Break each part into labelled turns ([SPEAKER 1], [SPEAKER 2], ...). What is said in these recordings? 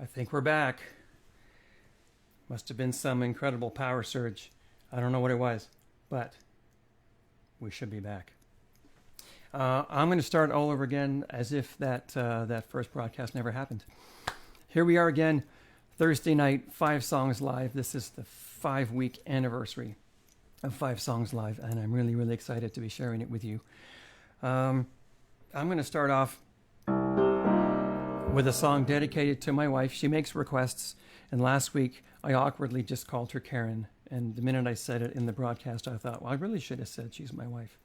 [SPEAKER 1] I think we're back. Must have been some incredible power surge. I don't know what it was, but we should be back. I'm going to start all over again as if that first broadcast never happened. Here we are again, Thursday night, 5 Songs Live. This is the 5-week anniversary of 5 Songs Live, and I'm really, really excited to be sharing it with you. I'm going to start off with a song dedicated to my wife. She makes requests, and last week I awkwardly just called her Karen, and the minute I said it in the broadcast, I thought, well, I really should have said she's my wife.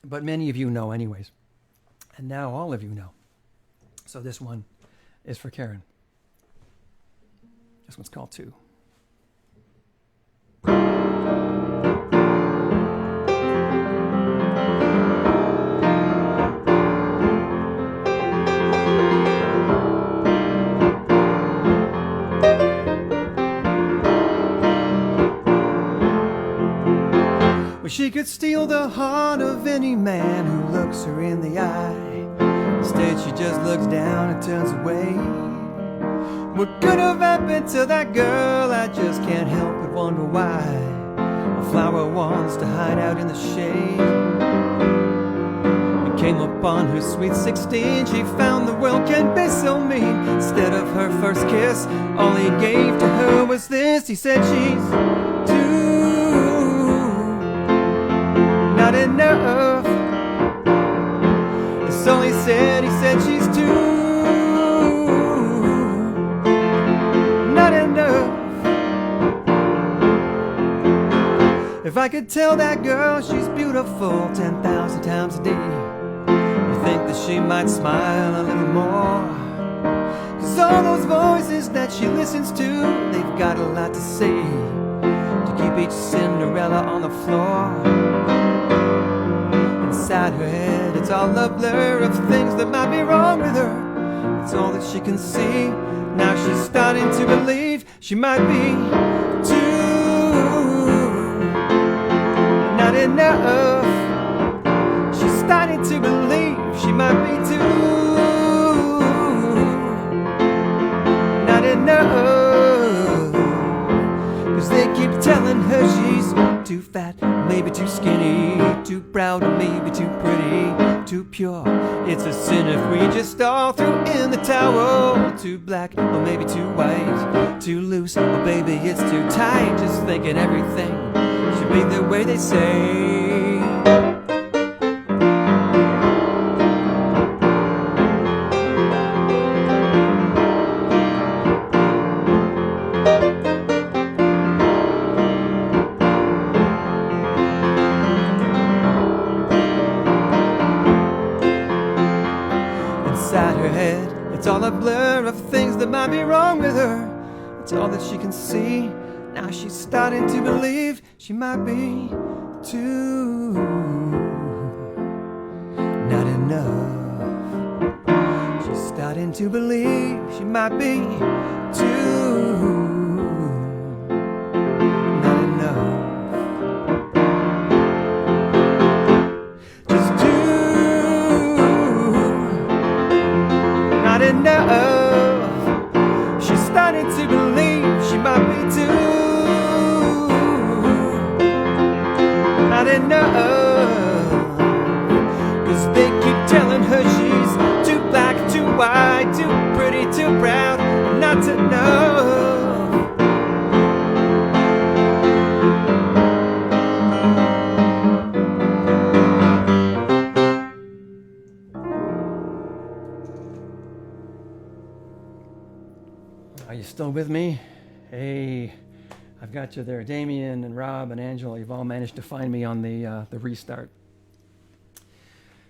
[SPEAKER 1] But many of you know anyways, and now all of you know. So this one is for Karen. This one's called Two. Well, she could steal the heart of any man who looks her in the eye. Instead, she just looks down and turns away. What could have happened to that girl? I just can't help but wonder why a flower wants to hide out in the shade. It came upon her sweet 16. She found the world can be so mean. Instead of her first kiss, all he gave to her was this. He said she's too not enough. That's all he said. He said she's too not enough. If I could tell that girl she's beautiful 10,000 times a day, you think that she might smile a little more? 'Cause all those voices that she listens to, they've got a lot to say to keep each Cinderella on the floor. Inside her head, it's all a blur of things that might be wrong with her. It's all that she can see. Now she's starting to believe she might be too not enough. She's starting to believe she might be too not enough. 'Cause they keep telling her she's too fat, maybe too skinny, too proud, or maybe too pretty, too pure. It's a sin if we just all threw in the towel. Too black, or maybe too white, too loose, or baby it's too tight. Just thinking everything should be the way they say. It's all a blur of things that might be wrong with her. It's all that she can see. Now she's starting to believe she might be too not enough. She's starting to believe she might be too not enough. Just not enough. She's starting to believe she might be too not enough. 'Cause they keep telling her she's too black, too white, too pretty, too proud, not enough. Are you still with me? Hey, I've got you there. Damien and Rob and Angela, you've all managed to find me on the restart.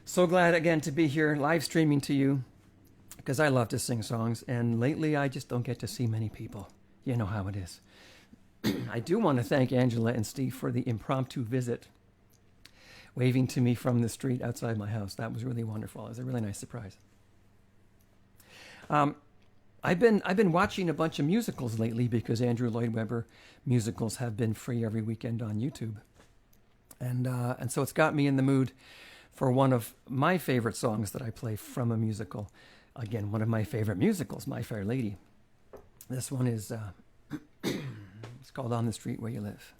[SPEAKER 1] So glad again to be here live streaming to you, because I love to sing songs, and lately I just don't get to see many people. You know how it is. I do want to thank Angela and Steve for the impromptu visit, waving to me from the street outside my house. That was really wonderful. It was a really nice surprise. I've been watching a bunch of musicals lately because Andrew Lloyd Webber musicals have been free every weekend on YouTube, and so it's got me in the mood for one of my favorite songs that I play from a musical. Again, one of my favorite musicals, My Fair Lady. This one is, it's called On the Street Where You Live.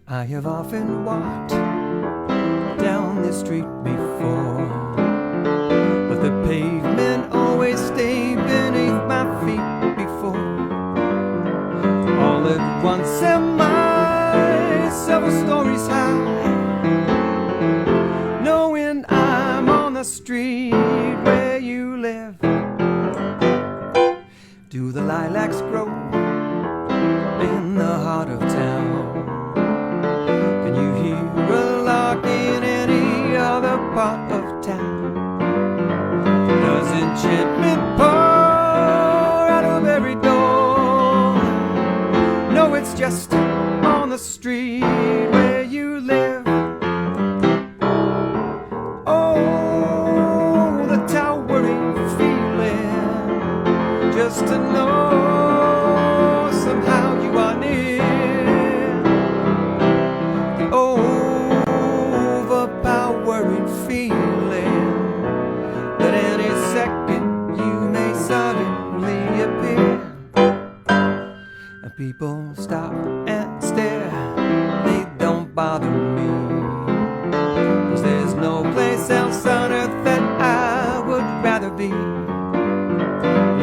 [SPEAKER 1] I have often walked down this street before, but the pavement always stayed beneath my feet before. All at once am I several stories high, knowing I'm on the street where you live. Do the lilacs grow in the heart of town? Can you hear a lark in any other part of town? Does enchantment pour out of every door? No, it's just on the street where you live. Oh, the towering feeling, just to know somehow you are near. The overpowering feeling that any second you may suddenly appear. And people stop and stare, they don't bother me, 'cause there's no place else on earth that I would rather be.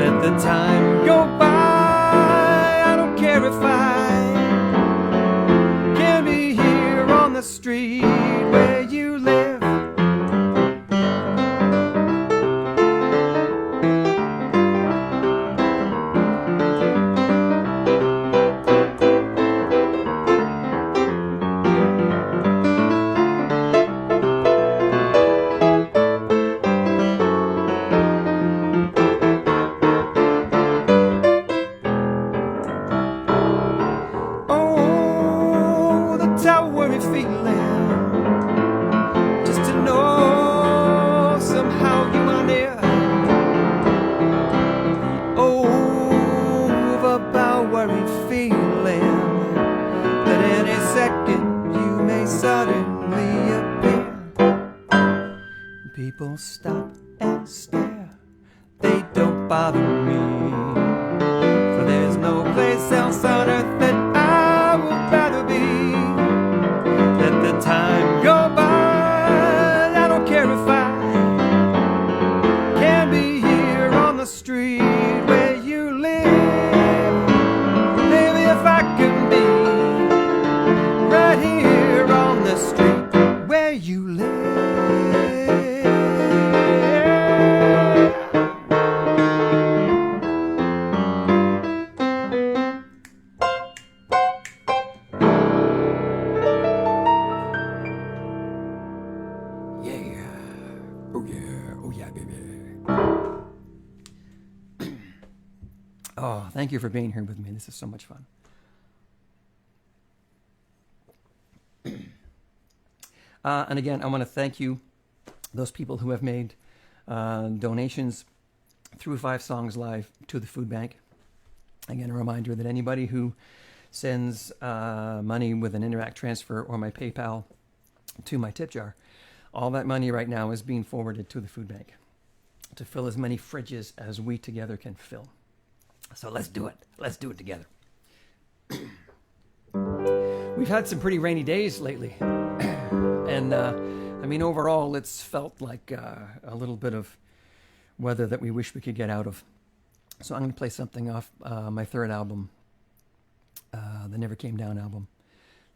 [SPEAKER 1] Let the time go by, I don't care if I can be here on the street where you live. Oh, the towering feeling, just to know somehow you are near. The overpowering feeling that any second you may suddenly appear. People stop and stare, they don't bother me, for there's no place else on earth that I would rather be. Let the time go by, I don't care if I can be here on the street where you live. Maybe if I can be right here on the street where you live. Yeah. Oh yeah. Oh yeah, baby. Oh, thank you for being here with me. This is so much fun. And again, I want to thank you, those people who have made donations through 5 Songs Live to the food bank. Again, a reminder that anybody who sends money with an Interact transfer or my PayPal to my tip jar, all that money right now is being forwarded to the food bank to fill as many fridges as we together can fill. So let's do it. Let's do it together. We've had some pretty rainy days lately. And, I mean, overall, it's felt like a little bit of weather that we wish we could get out of. So I'm going to play something off my third album, the Never Came Down album.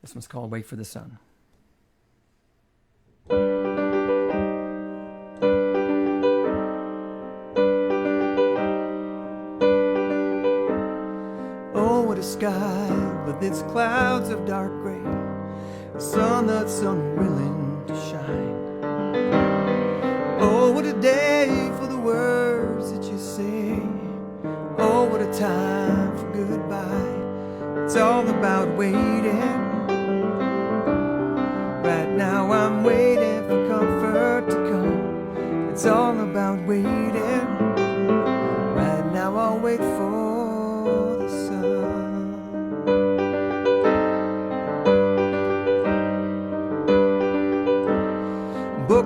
[SPEAKER 1] This one's called Wait for the Sun. Oh, what a sky with its clouds of dark gray, a sun that's unwilling to shine. Oh, what a day for the words that you say. Oh, what a time for goodbye. It's all about waiting. Right now I'm waiting for comfort to come. It's all about waiting. Right now I'll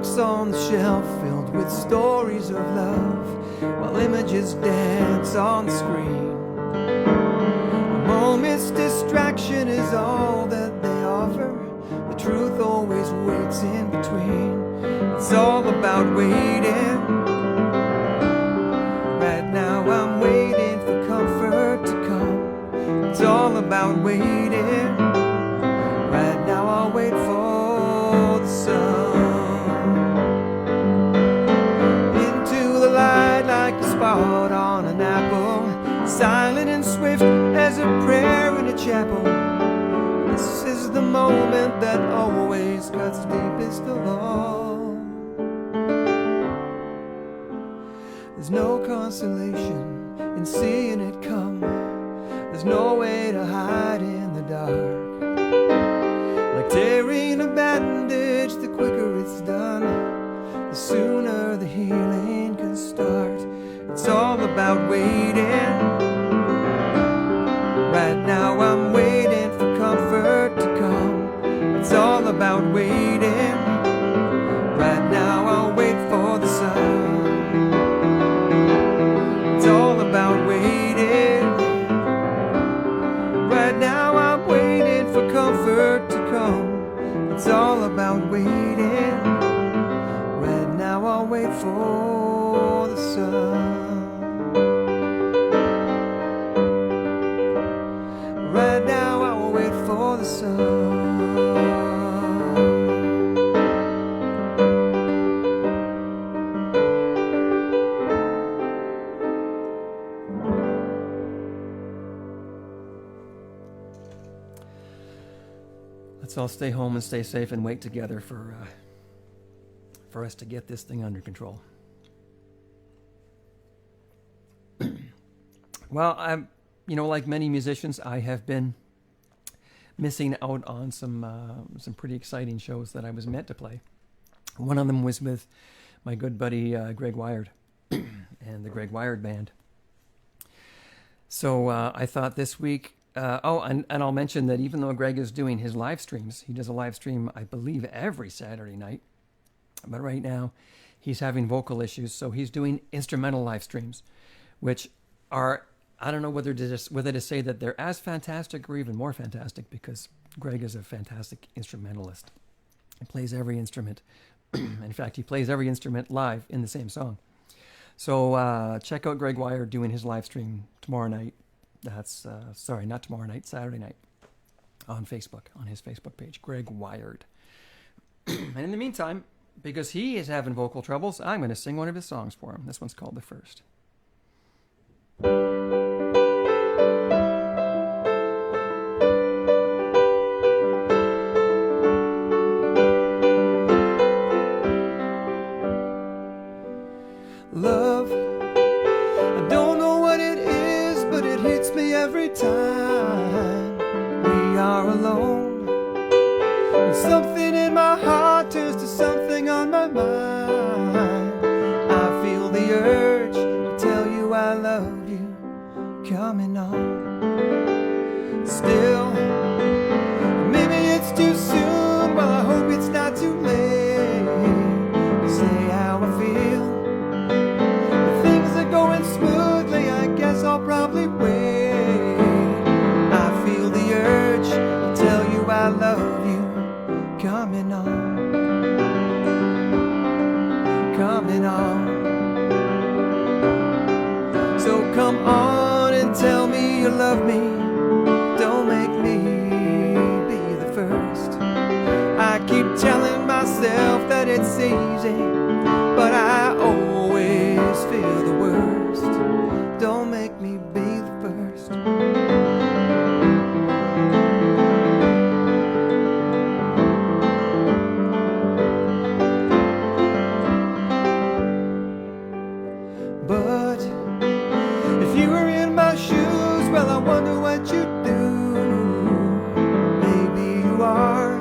[SPEAKER 2] books on the shelf filled with stories of love, while images dance on the screen. A moment's distraction is all that they offer. The truth always waits in between. It's all about waiting. Right now I'm waiting for comfort to come. It's all about waiting. Right now I'll wait for the sun. Into the light like a spot on an apple, silent and swift as a prayer in a chapel. This is the moment that always cuts deepest of all. There's no consolation in seeing it come. There's no way to hide in the dark. Like tearing a bandage, the quicker it's done, the sooner the healing can start. It's all about waiting. Right now I'm waiting for comfort to come. It's all about waiting. Right now I'll wait for the sun. It's all about waiting. Right now I'm waiting for comfort to come. It's all about waiting. Right now I'll wait for the sun. Right now I will wait for the sun.
[SPEAKER 1] Let's all stay home and stay safe and wait together for us to get this thing under control. Well, I'm, like many musicians, I have been missing out on some pretty exciting shows that I was meant to play. One of them was with my good buddy Greg Wyard and the Greg Wyard Band. So I thought this week. And I'll mention that even though Greg is doing his live streams, he does a live stream, I believe, every Saturday night. But right now, he's having vocal issues, so he's doing instrumental live streams, which are, I don't know whether to say that they're as fantastic or even more fantastic, because Greg is a fantastic instrumentalist. He plays every instrument. In fact, he plays every instrument live in the same song. So check out Greg Wyard doing his live stream tomorrow night. That's, not tomorrow night, Saturday night, on Facebook, on his Facebook page, Greg Wyard. And in the meantime, because he is having vocal troubles, I'm going to sing one of his songs for him. This one's called The First.
[SPEAKER 2] Love, I don't know what it is, but it hits me every time we are alone. And something in my heart turns to something on my mind. I feel the urge to tell you I love you coming on. Still, maybe it's too soon, well I hope it's not too late to say how I feel. If things are going smoothly, I guess I'll probably wait. I feel the urge to tell you I love you coming on, coming on. So come on and tell me you love me. Don't make me be the first. I keep telling myself that it's easy, but I always feel the worst. Don't make me be the first. But if you were in my shoes, well I wonder what you'd do. Maybe you are.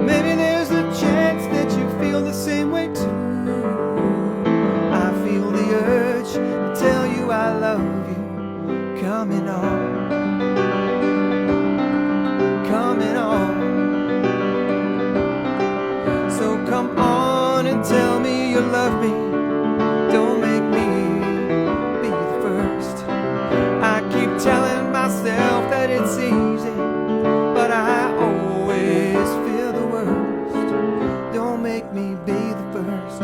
[SPEAKER 2] Maybe there's a chance that you feel the same and tell me you love me. Don't make me be the first. I keep telling myself that it's easy, but I always feel the worst. Don't make me be the first.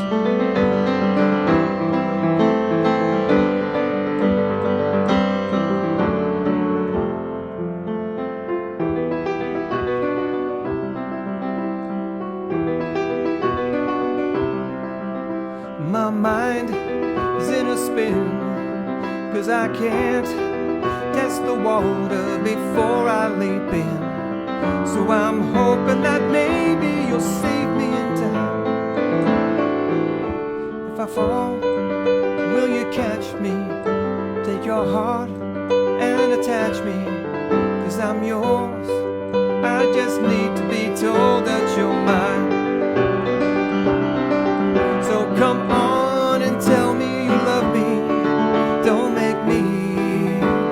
[SPEAKER 2] My mind is in a spin, 'cause I can't test the water before I leap in. So I'm hoping that maybe you'll save me in time. If I fall, will you catch me? Take your heart and attach me, 'cause I'm yours. I just need to be told that you're mine. So come on and tell me you love me. Don't make me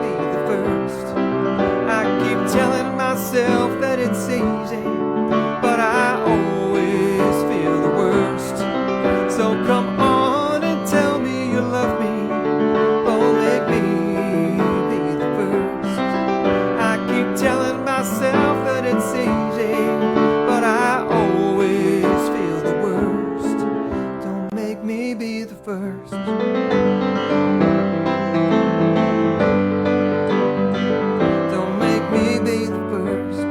[SPEAKER 2] be the first. I keep telling myself that it's easy, but I always feel the worst. So come on and tell me you love me. Don't make me be the first. I keep telling myself that it's easy, but I always feel the worst. Don't make me be the first. Don't make me be the first.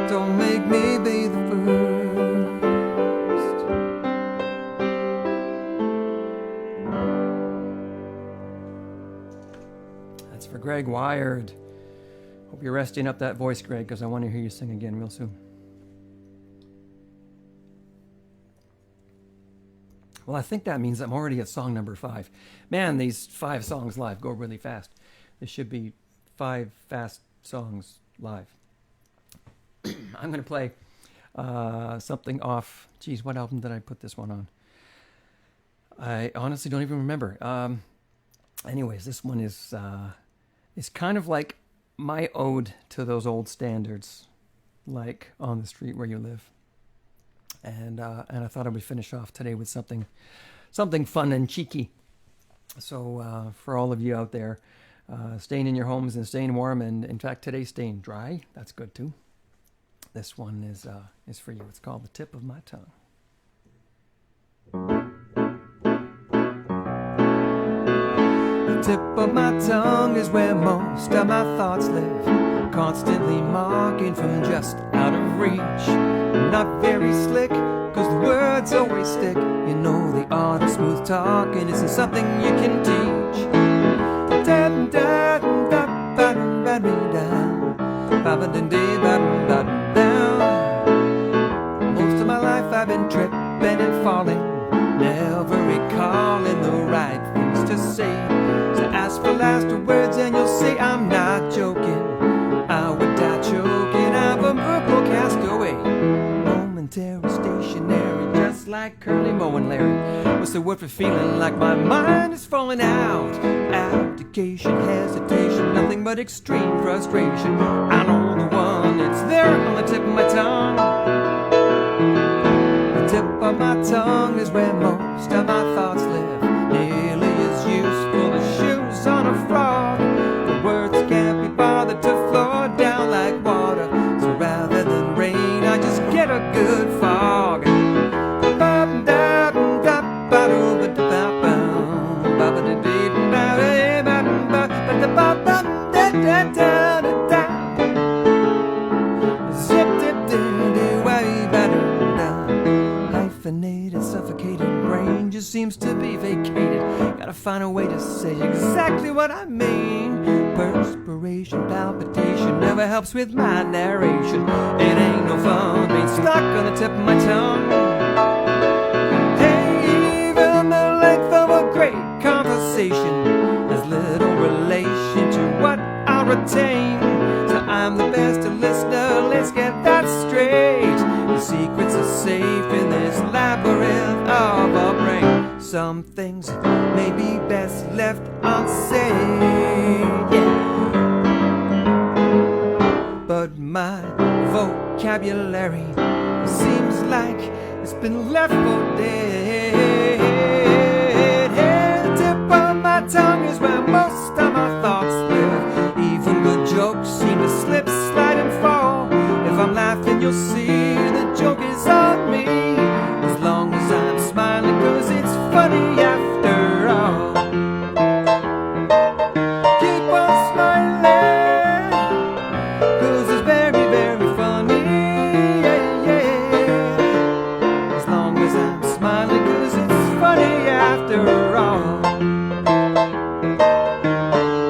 [SPEAKER 2] Don't make me be the first.
[SPEAKER 1] That's for Greg Wyard. Hope you're resting up that voice, Greg, because I want to hear you sing again real soon. Well, I think that means I'm already at song number 5. Man, these 5 songs live go really fast. This should be 5 fast songs live. I'm going to play something off. Geez, what album did I put this one on? I honestly don't even remember. Anyways, this one is kind of like my ode to those old standards, like On the Street Where You Live. And I thought I would finish off today with something fun and cheeky. So for all of you out there, staying in your homes and staying warm, and in fact today staying dry, that's good too. This one is for you. It's called The Tip of My Tongue.
[SPEAKER 2] The tip of my tongue is where most of my thoughts live, constantly marking from just out of reach. Not very slick, 'cause the words always stick. You know the art of smooth talking isn't something you can teach. Most of my life I've been tripping and falling, never recalling the right things to say. So ask for last words and you'll say I'm not joking. I would die choking, I'm a verbal castaway. Momentary, stationary, just like Curly Moe and Larry. What's the word for feeling like my mind is falling out? Abdication, hesitation, nothing but extreme frustration. I know the one, it's there on the tip of my tongue. The tip of my tongue is where most of my thoughts live, nearly as useful as shoes on a frog. The words can't be bothered to flow down like water, so rather than rain I just get a good fog. Hyphenated, suffocated brain just seems to be vacated. Gotta find a way to say exactly what I mean. Perspiration, palpitation never helps with my narration. It ain't no fun being stuck on the tip of my tongue. Hey, even the length of a great conversation has little relation to what I retain. So I'm the best listener, let's get that straight. The secrets are safe in this labyrinth of our brain. Some things may be best left unsaid, yeah. But my vote vocabulary. It seems like it's been left for dead. The tip of my tongue is where most of my thoughts live. Even good jokes seem to slip, slide, and fall. If I'm laughing, you'll see the joke is on me. As long as I'm smiling, 'cause it's funny after all. Keep on smiling, 'cause it's very, very funny. Yeah, yeah. As long as I'm smiling, 'cause it's funny after all.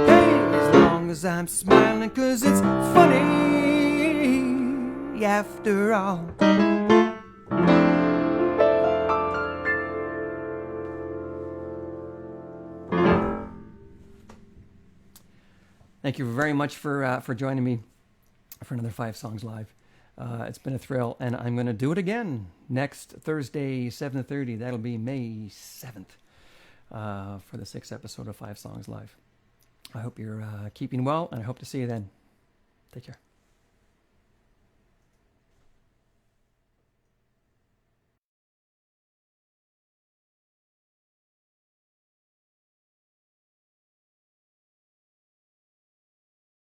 [SPEAKER 2] Hey, as long as I'm smiling, 'cause it's funny after all.
[SPEAKER 1] Thank you very much for joining me for another 5 Songs Live. It's been a thrill, and I'm going to do it again next Thursday, 7:30. That'll be May 7th for the 6th episode of 5 Songs Live. I hope you're keeping well, and I hope to see you then. Take care.